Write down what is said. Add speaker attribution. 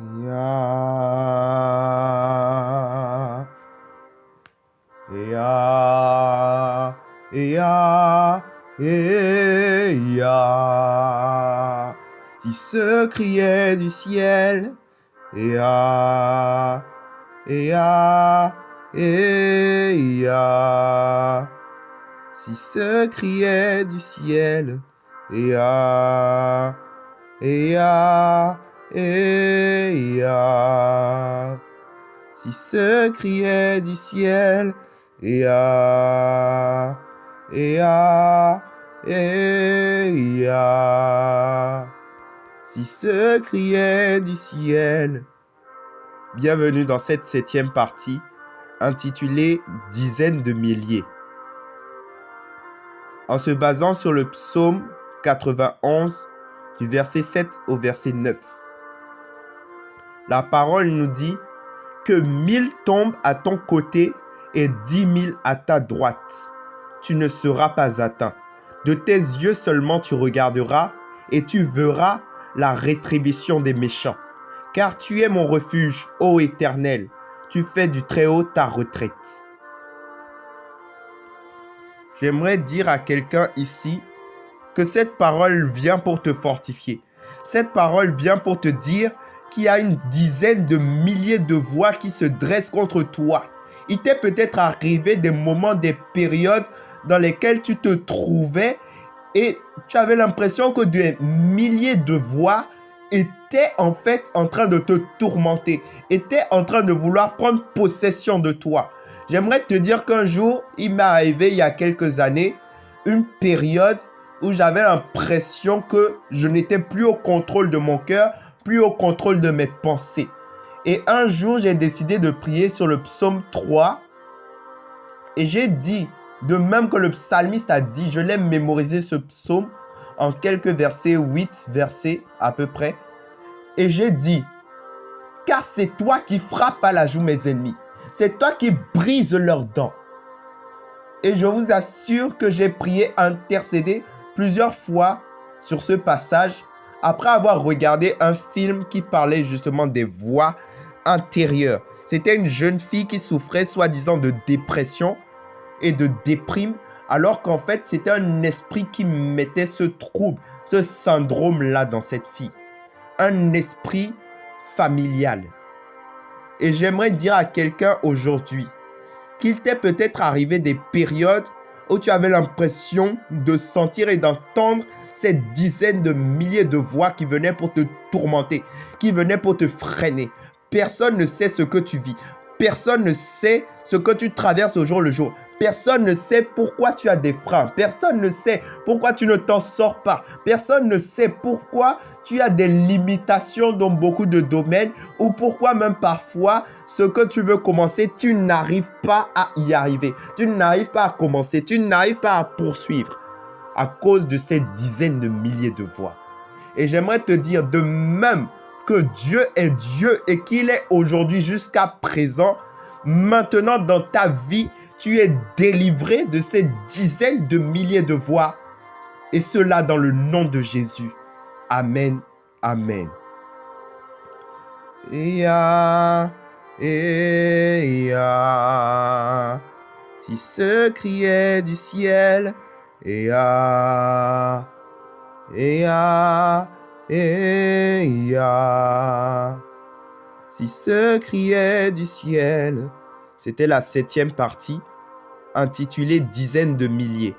Speaker 1: Ya, ya, ya, ya. Si ce criait du ciel, ya, ya, ya. Si ce criait du ciel, ya, ya, ya. Si ce criait du ciel, ya, ya, ya. Si ce criait du ciel. Bienvenue dans cette 7e partie, intitulée « Dizaines de milliers ». En se basant sur le psaume 91, du verset 7 au verset 9. La parole nous dit que 1000 tombent à ton côté et 10 000 à ta droite. Tu ne seras pas atteint. De tes yeux seulement tu regarderas et tu verras la rétribution des méchants. Car tu es mon refuge, ô Éternel. Tu fais du Très-Haut ta retraite. J'aimerais dire à quelqu'un ici que cette parole vient pour te fortifier. Cette parole vient pour te dire qu'il y a une dizaine de milliers de voix qui se dressent contre toi. Il t'est peut-être arrivé des moments, des périodes dans lesquelles tu te trouvais et tu avais l'impression que des milliers de voix étaient en fait en train de te tourmenter, étaient en train de vouloir prendre possession de toi. J'aimerais te dire qu'un jour, il m'est arrivé il y a quelques années, une période où j'avais l'impression que je n'étais plus au contrôle de mon cœur, plus au contrôle de mes pensées. Et un jour, j'ai décidé de prier sur le psaume 3 et j'ai dit, de même que le psalmiste a dit, je l'ai mémorisé ce psaume en quelques versets, 8 versets à peu près. Et j'ai dit, car c'est toi qui frappes à la joue mes ennemis. C'est toi qui brises leurs dents. Et je vous assure que j'ai prié, intercédé plusieurs fois sur ce passage après avoir regardé un film qui parlait justement des voix intérieures. C'était une jeune fille qui souffrait soi-disant de dépression et de déprime, alors qu'en fait, c'était un esprit qui mettait ce trouble, ce syndrome-là dans cette fille. Un esprit familial. Et j'aimerais dire à quelqu'un aujourd'hui qu'il t'est peut-être arrivé des périodes où tu avais l'impression de sentir et d'entendre ces dizaines de milliers de voix qui venaient pour te tourmenter, qui venaient pour te freiner. Personne ne sait ce que tu vis. Personne ne sait ce que tu traverses au jour le jour. Personne ne sait pourquoi tu as des freins. Personne ne sait pourquoi tu ne t'en sors pas. Personne ne sait pourquoi tu as des limitations dans beaucoup de domaines ou pourquoi même parfois ce que tu veux commencer, tu n'arrives pas à y arriver. Tu n'arrives pas à commencer. Tu n'arrives pas à poursuivre à cause de ces dizaines de milliers de voix. Et j'aimerais te dire de même que Dieu est Dieu et qu'il est aujourd'hui jusqu'à présent, maintenant dans ta vie, tu es délivré de ces dizaines de milliers de voix. Et cela dans le nom de Jésus. Amen. Amen. Ya, si ce criait du ciel, ya, si ce criait du ciel. C'était la 7e partie, intitulée « Dizaines de milliers ».